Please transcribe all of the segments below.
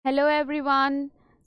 Hello everyone.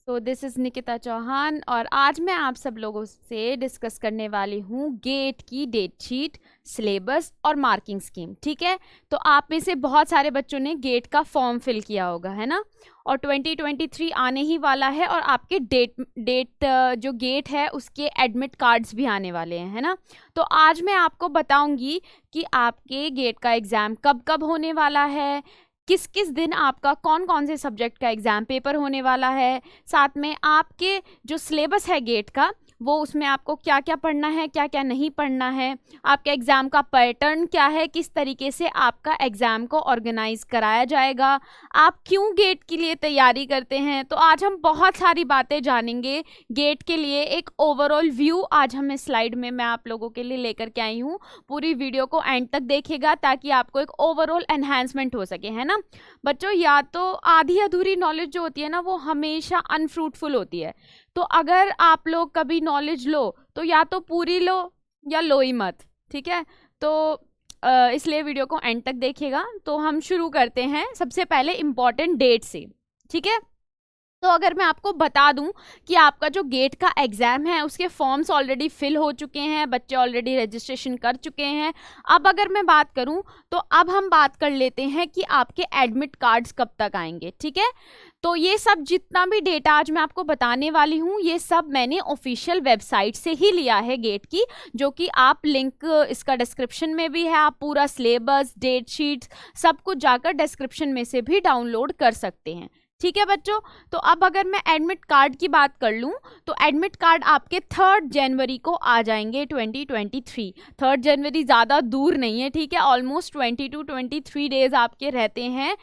So this is Nikita Chauhan और आज मैं आप सब लोगों से डिस्कस करने वाली हूँ गेट की डेट शीट, सिलेबस और मार्किंग स्कीम। ठीक है, तो आप में से बहुत सारे बच्चों ने गेट का फॉर्म फिल किया होगा, है ना। और 2023 आने ही वाला है और आपके डेट जो गेट है उसके एडमिट कार्ड्स भी आने वाले हैं, है ना। तो आज मैं आपको बताऊंगी कि आपके गेट का एग्ज़ाम कब कब होने वाला है, किस किस दिन आपका कौन कौन से सब्जेक्ट का एग्ज़ाम पेपर होने वाला है, साथ में आपके जो सिलेबस है गेट का वो उसमें आपको क्या क्या पढ़ना है, क्या क्या नहीं पढ़ना है, आपके एग्ज़ाम का पैटर्न क्या है, किस तरीके से आपका एग्ज़ाम को ऑर्गेनाइज कराया जाएगा, आप क्यों गेट के लिए तैयारी करते हैं। तो आज हम बहुत सारी बातें जानेंगे गेट के लिए। एक ओवरऑल व्यू आज हम इस स्लाइड में मैं आप लोगों के लिए लेकर के आई हूँ। पूरी वीडियो को एंड तक देखिएगा ताकि आपको एक ओवरऑल एनहांसमेंट हो सके, है ना बच्चों। या तो आधी अधूरी नॉलेज जो होती है ना वो हमेशा अनफ्रूटफुल होती है। तो अगर आप लोग कभी नॉलेज लो तो या तो पूरी लो या लो ही मत, ठीक है। तो इसलिए वीडियो को एंड तक देखिएगा। तो हम शुरू करते हैं सबसे पहले इम्पॉर्टेंट डेट से, ठीक है। तो अगर मैं आपको बता दूं कि आपका जो गेट का एग्ज़ाम है उसके फॉर्म्स ऑलरेडी फिल हो चुके हैं, बच्चे ऑलरेडी रजिस्ट्रेशन कर चुके हैं। अब अगर मैं बात करूं तो अब हम बात कर लेते हैं कि आपके एडमिट कार्ड्स कब तक आएंगे, ठीक है। तो ये सब जितना भी डेटा आज मैं आपको बताने वाली हूँ ये सब मैंने ऑफिशियल वेबसाइट से ही लिया है गेट की, जो कि आप लिंक इसका डिस्क्रिप्शन में भी है। आप पूरा सिलेबस, डेट शीट्स सब कुछ जाकर डिस्क्रिप्शन में से भी डाउनलोड कर सकते हैं, ठीक है बच्चों। तो अब अगर मैं एडमिट कार्ड की बात कर लूँ तो एडमिट कार्ड आपके 3 जनवरी को आ जाएंगे 2023। 3 जनवरी ज़्यादा दूर नहीं है, ठीक है। ऑलमोस्ट 20 to 23 डेज आपके रहते हैं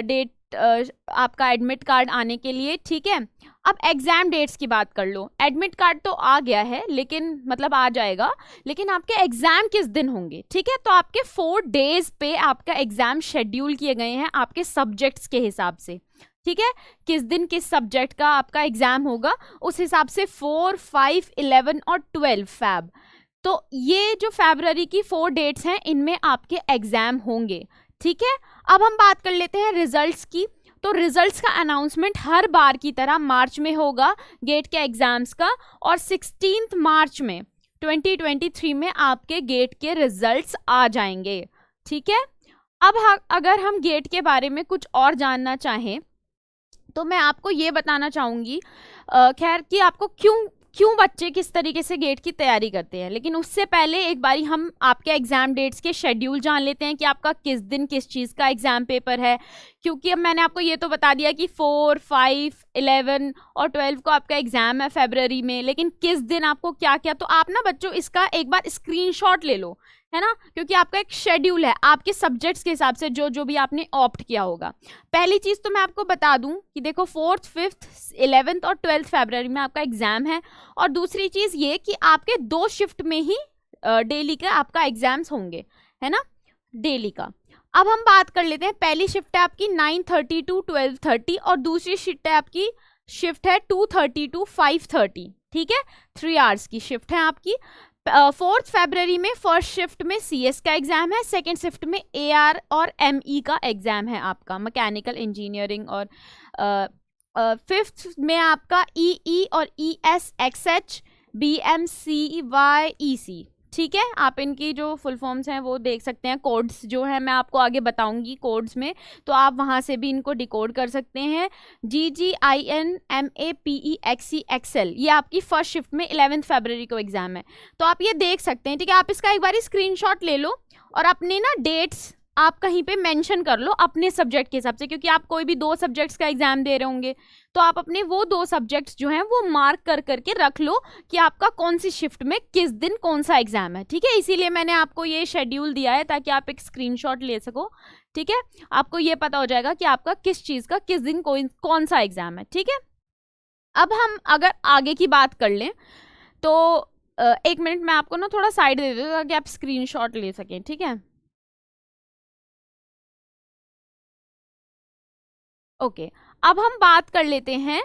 डेट आपका एडमिट कार्ड आने के लिए, ठीक है। अब एग्ज़ाम डेट्स की बात कर लो। एडमिट कार्ड तो आ गया है लेकिन मतलब आ जाएगा, लेकिन आपके एग्ज़ाम किस दिन होंगे, ठीक है। तो आपके 4 डेज पे आपका एग्ज़ाम शेड्यूल किए गए हैं आपके सब्जेक्ट्स के हिसाब से, ठीक है। किस दिन किस सब्जेक्ट का आपका एग्ज़ाम होगा उस हिसाब से 4, 5, 11 और 12 फैब। तो ये जो फरवरी की 4 डेट्स हैं इनमें आपके एग्ज़ाम होंगे, ठीक है। अब हम बात कर लेते हैं रिजल्ट्स की। तो रिजल्ट्स का अनाउंसमेंट हर बार की तरह मार्च में होगा गेट के एग्ज़ाम्स का, और 16 मार्च में 2023 में आपके गेट के रिजल्ट्स आ जाएंगे, ठीक है। अब अगर हम गेट के बारे में कुछ और जानना चाहें तो मैं आपको ये बताना चाहूँगी खैर कि आपको क्यों क्यों बच्चे किस तरीके से गेट की तैयारी करते हैं, लेकिन उससे पहले एक बारी हम आपके एग्ज़ाम डेट्स के शेड्यूल जान लेते हैं कि आपका किस दिन किस चीज़ का एग्ज़ाम पेपर है। क्योंकि अब मैंने आपको ये तो बता दिया कि 4, 5, 11 और 12 को आपका एग्ज़ाम है फरवरी में, लेकिन किस दिन आपको क्या क्या। तो आप ना बच्चों इसका एक बार स्क्रीनशॉट ले लो, है ना, क्योंकि आपका एक शेड्यूल है आपके सब्जेक्ट्स के हिसाब से जो जो भी आपने ऑप्ट किया होगा। पहली चीज़ तो मैं आपको बता दूं कि देखो 4th, 5th, 11th और 12th फरवरी में आपका एग्ज़ाम है। और दूसरी चीज़ ये कि आपके 2 शिफ्ट में ही डेली का आपका एग्ज़ाम्स होंगे, है ना, डेली का। अब हम बात कर लेते हैं। पहली शिफ्ट है आपकी 9:30 to 12:30 और दूसरी शिफ्ट है आपकी 2:30 to 5:30, ठीक है। 3 आवर्स की शिफ्ट है आपकी। 4th फरवरी में फर्स्ट शिफ्ट में CS का एग्ज़ाम है, सेकेंड शिफ्ट में AR और ME का एग्ज़ाम है आपका, मैकेनिकल इंजीनियरिंग। और 5th में आपका EE और ES, XH, BM, CY, EC, ठीक है। आप इनकी जो फुल फॉर्म्स हैं वो देख सकते हैं, कोड्स जो है मैं आपको आगे बताऊंगी कोड्स में, तो आप वहाँ से भी इनको डिकोड कर सकते हैं। GGIN MAPEXE ये आपकी फर्स्ट शिफ्ट में 11th फरवरी को एग्ज़ाम है, तो आप ये देख सकते हैं, ठीक है। आप इसका एक बार स्क्रीनशॉट ले लो और अपने ना डेट्स आप कहीं पे मेंशन कर लो अपने सब्जेक्ट के हिसाब से, क्योंकि आप कोई भी 2 सब्जेक्ट्स का एग्ज़ाम दे रहे होंगे तो आप अपने वो 2 सब्जेक्ट्स जो हैं वो मार्क कर करके रख लो कि आपका कौन सी शिफ्ट में किस दिन कौन सा एग्ज़ाम है, ठीक है। इसीलिए मैंने आपको ये शेड्यूल दिया है ताकि आप एक स्क्रीनशॉट ले सको, ठीक है। आपको ये पता हो जाएगा कि आपका किस चीज़ का किस दिन कौन सा एग्ज़ाम है, ठीक है। अब हम अगर आगे की बात कर लें तो 1 मिनट मैं आपको ना थोड़ा साइड दे देती हूँ ताकि आप स्क्रीनशॉट ले सकें, ठीक है। ओके, अब हम बात कर लेते हैं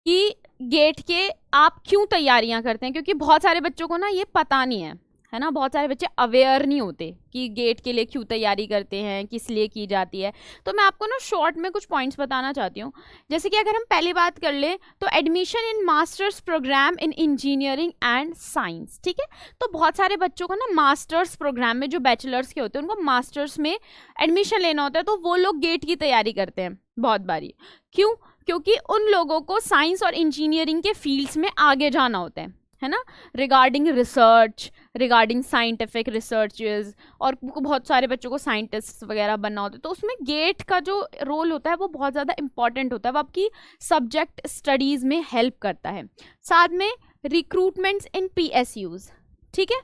कि गेट के आप क्यों तैयारियां करते हैं, क्योंकि बहुत सारे बच्चों को ना ये पता नहीं है, है ना। बहुत सारे बच्चे अवेयर नहीं होते कि गेट के लिए क्यों तैयारी करते हैं, किस लिए की जाती है। तो मैं आपको ना शॉर्ट में कुछ पॉइंट्स बताना चाहती हूँ। जैसे कि अगर हम पहली बात कर लें तो admission in masters program in engineering and science, ठीक है। तो बहुत सारे बच्चों को ना मास्टर्स प्रोग्राम में, जो बैचलर्स के होते हैं, उनको मास्टर्स में एडमिशन लेना होता है, तो वो लोग गेट की तैयारी करते हैं बहुत बारी। क्यों? क्योंकि उन लोगों को साइंस और इंजीनियरिंग के फील्ड्स में आगे जाना होता है ना, regarding research, regarding scientific researches, और बहुत सारे बच्चों को साइंटिस्ट वगैरह बनना होता है। तो उसमें गेट का जो रोल होता है वो बहुत ज़्यादा इंपॉर्टेंट होता है, वो आपकी सब्जेक्ट स्टडीज़ में हेल्प करता है। साथ में रिक्रूटमेंट्स इन PSUs, ठीक है।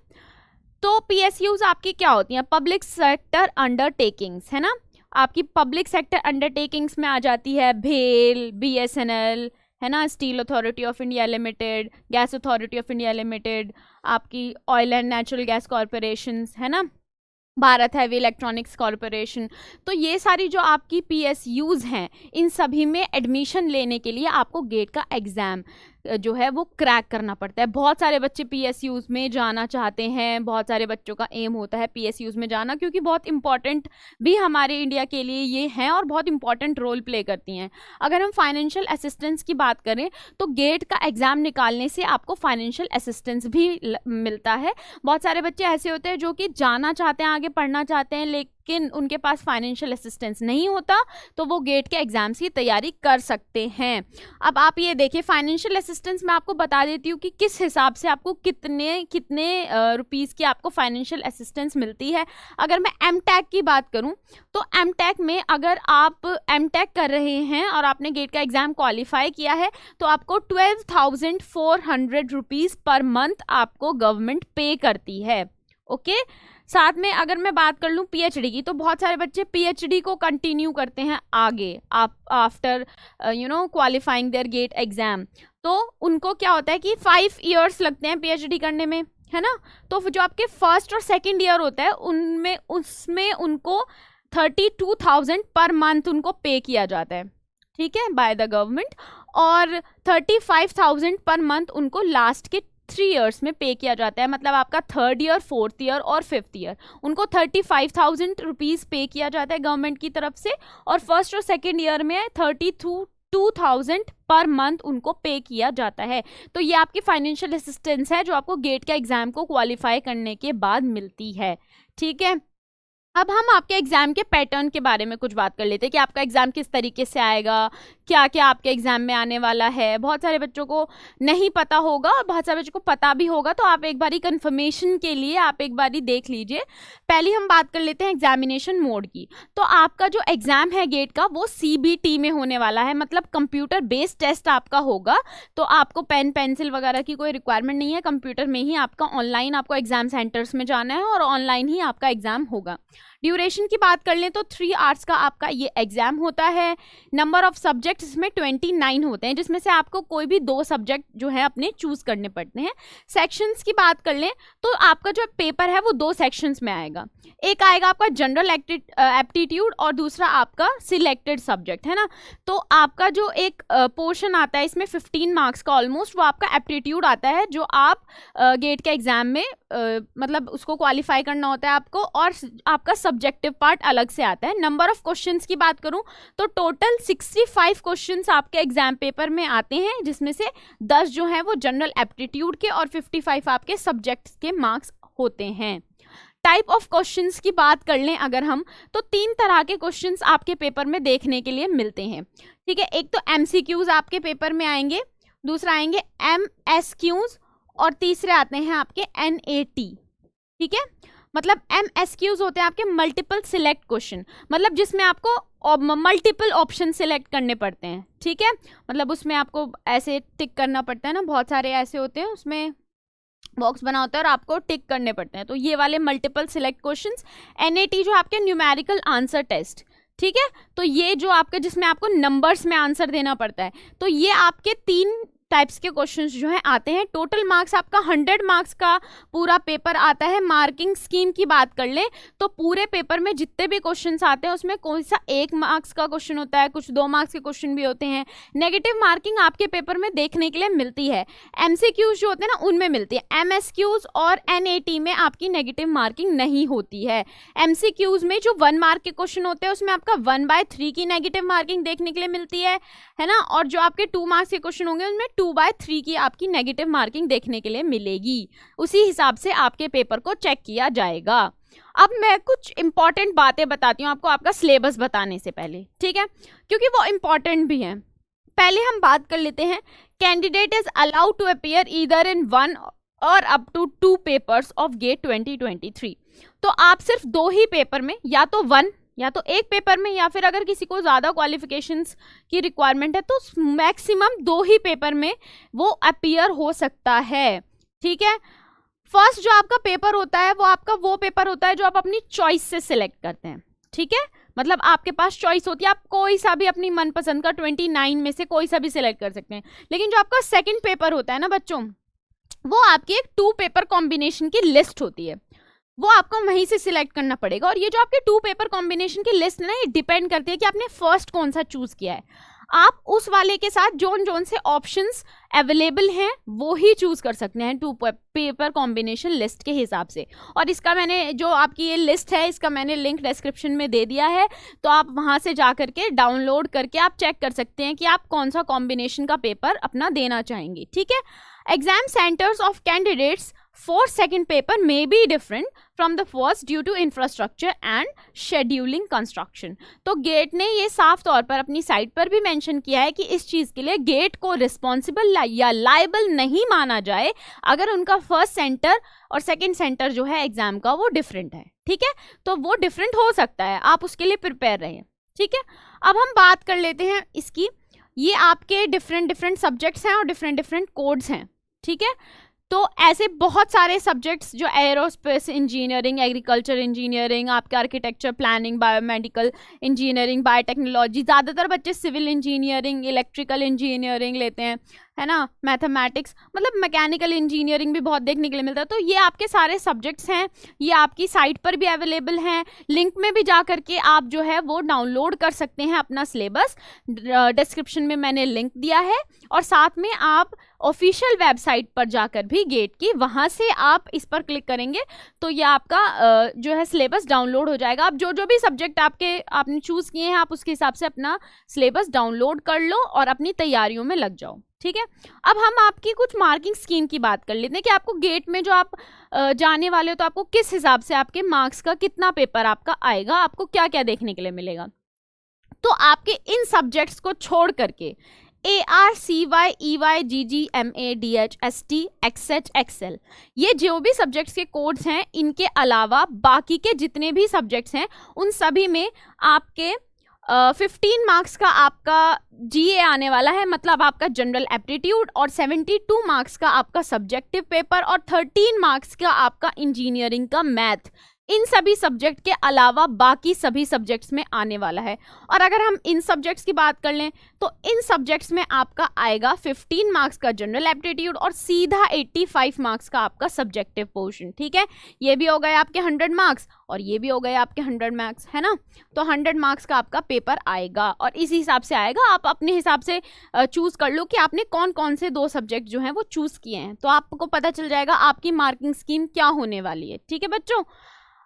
तो PSUs आपकी क्या होती हैं? पब्लिक सेक्टर अंडरटेकिंग्स, है ना। आपकी पब्लिक सेक्टर अंडरटेकिंग्स में आ जाती है भेल, BSNL, है ना, steel authority of India limited, gas authority of India limited, आपकी oil and natural gas corporations, है ना, भारत हैवी इलेक्ट्रॉनिक्स कॉरपोरेशन। तो ये सारी जो आपकी PSUs हैं, इन सभी में एडमिशन लेने के लिए आपको गेट का एग्ज़ाम जो है वो क्रैक करना पड़ता है। बहुत सारे बच्चे PSUs में जाना चाहते हैं, बहुत सारे बच्चों का एम होता है PSUs में जाना, क्योंकि बहुत इंपॉर्टेंट भी हमारे इंडिया के लिए ये हैं और बहुत इंपॉर्टेंट रोल प्ले करती हैं। अगर हम फाइनेंशियल असिस्टेंस की बात करें तो गेट का एग्ज़ाम निकालने से आपको फाइनेंशियल असिस्टेंस भी मिलता है। बहुत सारे बच्चे ऐसे होते हैं जो कि जाना चाहते हैं, आगे पढ़ना चाहते हैं, लेकिन उनके पास फाइनेंशियल असिस्टेंस नहीं होता, तो वो गेट के एग्जाम्स की तैयारी कर सकते हैं। अब आप ये देखिए, फाइनेंशियल असिस्टेंस मैं आपको बता देती हूँ कि किस हिसाब से आपको कितने कितने रुपीज़ की आपको फाइनेंशियल असिस्टेंस मिलती है। अगर मैं MTech की बात करूँ तो MTech में अगर आप MTech कर रहे हैं और आपने गेट का एग्ज़ाम क्वालिफाई किया है तो आपको 12,400 रुपीज़ पर मंथ आपको गवर्नमेंट पे करती है, ओके। साथ में अगर मैं बात कर लूँ PhD की, तो बहुत सारे बच्चे PhD को कंटिन्यू करते हैं आगे, आप after qualifying their GATE exam. तो उनको क्या होता है कि 5 इयर्स लगते हैं PhD करने में, है ना। तो जो आपके फर्स्ट और सेकेंड ईयर होता है उसमें उनको 32,000 पर मंथ उनको पे किया जाता है, ठीक है, बाय द गवर्नमेंट, और 35,000 पर मंथ उनको लास्ट के 3 इयर्स में पे किया जाता है। मतलब आपका 3rd ईयर, 4th ईयर और 5th ईयर, उनको 35,000 रुपीज़ पे किया जाता है गवर्नमेंट की तरफ से, और फर्स्ट और सेकेंड ईयर में 32,000 पर मंथ उनको पे किया जाता है। तो ये आपकी फाइनेंशियल असिस्टेंस है जो आपको गेट के एग्ज़ाम को क्वालिफाई करने के बाद मिलती है, ठीक है। अब हम आपके एग्ज़ाम के पैटर्न के बारे में कुछ बात कर लेते हैं कि आपका एग्ज़ाम किस तरीके से आएगा, क्या क्या आपके एग्ज़ाम में आने वाला है। बहुत सारे बच्चों को नहीं पता होगा और बहुत सारे बच्चों को पता भी होगा, तो आप एक बारी कंफर्मेशन के लिए आप एक बारी देख लीजिए। पहले हम बात कर लेते हैं एग्जामिनेशन मोड की। तो आपका जो एग्ज़ाम है गेट का वो CBT में होने वाला है, मतलब कंप्यूटर बेस्ड टेस्ट आपका होगा। तो आपको पेन पेंसिल वगैरह की कोई रिक्वायरमेंट नहीं है, कंप्यूटर में ही आपका ऑनलाइन आपको एग्ज़ाम सेंटर्स में जाना है और ऑनलाइन ही आपका एग्ज़ाम होगा। ड्यूरेशन की बात कर लें तो 3 आवर्स का आपका ये एग्जाम होता है। नंबर ऑफ सब्जेक्ट्स इसमें 29 होते हैं, जिसमें से आपको कोई भी 2 सब्जेक्ट जो है अपने चूज करने पड़ते हैं। सेक्शंस की बात कर लें तो आपका जो पेपर है वो 2 सेक्शंस में आएगा। एक आएगा आपका जनरल एप्टीट्यूड और दूसरा आपका सिलेक्टेड सब्जेक्ट, है ना। तो आपका जो एक पोर्शन आता है इसमें 15 मार्क्स का ऑलमोस्ट, वो आपका एप्टीट्यूड आता है, जो आप गेट के एग्जाम में मतलब उसको क्वालिफाई करना होता है आपको, और आपका सब्जेक्टिव पार्ट अलग से आता है। नंबर ऑफ क्वेश्चंस की बात करूं तो टोटल 65 क्वेश्चंस आपके एग्जाम पेपर में आते हैं, जिसमें से 10 जो हैं वो जनरल एप्टीट्यूड के और 55 आपके सब्जेक्ट्स के मार्क्स होते हैं। टाइप ऑफ क्वेश्चंस की बात कर लें अगर हम, तो 3 तरह के क्वेश्चंस आपके पेपर में देखने के लिए मिलते हैं, ठीक है। एक तो MCQs आपके पेपर में आएंगे, दूसरा आएंगे MSQs और तीसरे आते हैं आपके NAT, ठीक है। मतलब MSQs होते हैं आपके मल्टीपल सिलेक्ट क्वेश्चन, मतलब जिसमें आपको मल्टीपल ऑप्शन सिलेक्ट करने पड़ते हैं, ठीक है। मतलब उसमें आपको ऐसे टिक करना पड़ता है ना, बहुत सारे ऐसे होते हैं उसमें बॉक्स बना होता है और आपको टिक करने पड़ते हैं, तो ये वाले मल्टीपल सिलेक्ट क्वेश्चंस। NAT जो आपके न्यूमेरिकल आंसर टेस्ट, ठीक है, तो ये जो आपके जिसमें आपको नंबर्स में आंसर देना पड़ता है, तो ये आपके 3 टाइप्स के क्वेश्चंस जो है आते हैं। टोटल मार्क्स आपका 100 मार्क्स का पूरा पेपर आता है। मार्किंग स्कीम की बात कर लें तो पूरे पेपर में जितने भी क्वेश्चंस आते हैं उसमें कोई सा 1 मार्क्स का क्वेश्चन होता है, कुछ 2 मार्क्स के क्वेश्चन भी होते हैं। नेगेटिव मार्किंग आपके पेपर में देखने के लिए मिलती है। एमसीक्यूज जो होते हैं ना उनमें मिलती है। एमएसक्यूज और एनएटी में आपकी नेगेटिव मार्किंग नहीं होती है। एमसीक्यूज में जो 1 मार्क के क्वेश्चन होते हैं उसमें आपका 1/3 की नेगेटिव मार्किंग देखने के लिए मिलती है ना, और जो आपके 2 मार्क्स के क्वेश्चन होंगे उनमें 2/3 की आपकी नेगेटिव मार्किंग देखने के लिए मिलेगी। उसी हिसाब से आपके पेपर को चेक किया जाएगा। अब मैं कुछ इंपॉर्टेंट बातें बताती हूँ आपको आपका सिलेबस बताने से पहले, ठीक है, क्योंकि वो इंपॉर्टेंट भी हैं। पहले हम बात कर लेते हैं, candidate is allowed to appear either in 1 और up to 2 papers of GATE 2023। तो आप सिर्फ 2 ही पेपर में, या तो 1 या तो 1 पेपर में, या फिर अगर किसी को ज़्यादा क्वालिफिकेशंस की रिक्वायरमेंट है तो मैक्सिमम 2 ही पेपर में वो अपीयर हो सकता है, ठीक है। फर्स्ट जो आपका पेपर होता है वो आपका वो पेपर होता है जो आप अपनी चॉइस से सिलेक्ट करते हैं, ठीक है। मतलब आपके पास चॉइस होती है, आप कोई सा भी अपनी मनपसंद का 29 में से कोई सा भी सिलेक्ट कर सकते हैं। लेकिन जो आपका सेकंड पेपर होता है ना बच्चों, वो आपकी एक 2 पेपर कॉम्बिनेशन की लिस्ट होती है, वो आपको वहीं से सिलेक्ट करना पड़ेगा। और ये जो आपके 2 पेपर कॉम्बिनेशन की लिस्ट है ना, ये डिपेंड करती है कि आपने फर्स्ट कौन सा चूज किया है। आप उस वाले के साथ जोन से ऑप्शंस अवेलेबल हैं वो ही चूज कर सकते हैं 2 पेपर कॉम्बिनेशन लिस्ट के हिसाब से। और इसका मैंने जो आपकी ये लिस्ट है इसका मैंने लिंक डिस्क्रिप्शन में दे दिया है, तो आप वहां से जा करके डाउनलोड करके आप चेक कर सकते हैं कि आप कौन सा कॉम्बिनेशन का पेपर अपना देना चाहेंगे, ठीक है। Exam centres of candidates for second paper may be different from the first due to infrastructure and scheduling construction। तो गेट ने ये साफ तौर पर अपनी साइट पर भी मेंशन किया है कि इस चीज़ के लिए गेट को रिस्पॉन्सिबल या लाइबल नहीं माना जाए अगर उनका फर्स्ट सेंटर और सेकंड सेंटर जो है एग्जाम का वो डिफरेंट है, ठीक है। तो वो डिफरेंट हो सकता है, आप उसके लिए प्रिपेयर रहें, ठीक है। अब हम बात कर लेते हैं इसकी, ये आपके डिफरेंट सब्जेक्ट्स हैं और डिफरेंट कोड्स हैं, ठीक है। तो ऐसे बहुत सारे सब्जेक्ट्स जो एरोस्पेस इंजीनियरिंग, एग्रीकल्चर इंजीनियरिंग, आपके architecture, planning, biomedical engineering, biotechnology, ज़्यादातर बच्चे सिविल इंजीनियरिंग, इलेक्ट्रिकल इंजीनियरिंग लेते हैं, है ना, मैथमेटिक्स, मतलब मैकेनिकल इंजीनियरिंग भी बहुत देखने के लिए मिलता है। तो ये आपके सारे सब्जेक्ट्स हैं, ये आपकी साइट पर भी अवेलेबल हैं। लिंक में भी जा करके आप जो है वो डाउनलोड कर सकते हैं अपना सिलेबस, डिस्क्रिप्शन में मैंने लिंक दिया है। और साथ में आप ऑफिशियल वेबसाइट पर जाकर भी गेट की, वहाँ से आप इस पर क्लिक करेंगे तो ये आपका जो है सिलेबस डाउनलोड हो जाएगा। आप जो भी सब्जेक्ट आपने चूज़ किए हैं आप उसके हिसाब से अपना सिलेबस डाउनलोड कर लो और अपनी तैयारियों में लग जाओ, ठीक है। अब हम आपकी कुछ मार्किंग स्कीम की बात कर लेते हैं कि आपको गेट में जो आप जाने वाले हो तो आपको किस हिसाब से आपके मार्क्स का कितना पेपर आपका आएगा, आपको क्या क्या देखने के लिए मिलेगा। तो आपके इन सब्जेक्ट्स को छोड़ करके ARCY EY GG MA DH ST XH XL ये जो भी सब्जेक्ट्स के कोड्स हैं, इनके अलावा बाकी के जितने भी सब्जेक्ट्स हैं उन सभी में आपके 15 मार्क्स का आपका GA आने वाला है, मतलब आपका जनरल एप्टीट्यूड, और 72 मार्क्स का आपका सब्जेक्टिव पेपर, और 13 मार्क्स का आपका इंजीनियरिंग का मैथ। इन सभी सब्जेक्ट के अलावा बाकी सभी सब्जेक्ट्स में आने वाला है। और अगर हम इन सब्जेक्ट्स की बात कर लें तो इन सब्जेक्ट्स में आपका आएगा 15 मार्क्स का जनरल एप्टीट्यूड और सीधा 85 मार्क्स का आपका सब्जेक्टिव पोर्शन, ठीक है। ये भी हो गए आपके 100 मार्क्स और ये भी हो गए आपके 100 मार्क्स, है ना। तो 100 मार्क्स का आपका पेपर आएगा और इस हिसाब से आएगा। आप अपने हिसाब से चूज़ कर लो कि आपने कौन कौन से 2 सब्जेक्ट जो हैं वो चूज़ किए हैं, तो आपको पता चल जाएगा आपकी मार्किंग स्कीम क्या होने वाली है, ठीक है बच्चों।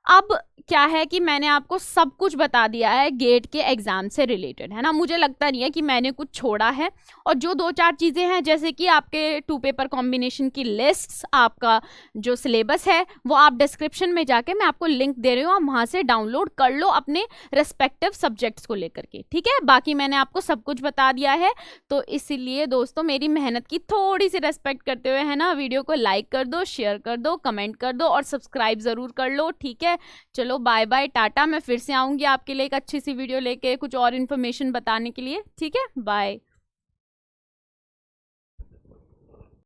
अब क्या है कि मैंने आपको सब कुछ बता दिया है गेट के एग्ज़ाम से रिलेटेड, है ना। मुझे लगता नहीं है कि मैंने कुछ छोड़ा है। और जो 2-4 चीज़ें हैं जैसे कि आपके 2 पेपर कॉम्बिनेशन की लिस्ट्स, आपका जो सिलेबस है वो आप डिस्क्रिप्शन में जाके, मैं आपको लिंक दे रही हूँ, आप वहाँ से डाउनलोड कर लो अपने रेस्पेक्टिव सब्जेक्ट्स को लेकर के, ठीक है। बाकी मैंने आपको सब कुछ बता दिया है, तो इसीलिए दोस्तों मेरी मेहनत की थोड़ी सी रेस्पेक्ट करते हुए, है ना, वीडियो को लाइक कर दो, शेयर कर दो, कमेंट कर दो और सब्सक्राइब ज़रूर कर लो, ठीक है। चलो बाय बाय, टाटा। मैं फिर से आऊंगी आपके लिए एक अच्छी सी वीडियो लेके कुछ और इन्फॉर्मेशन बताने के लिए, ठीक है। बाय।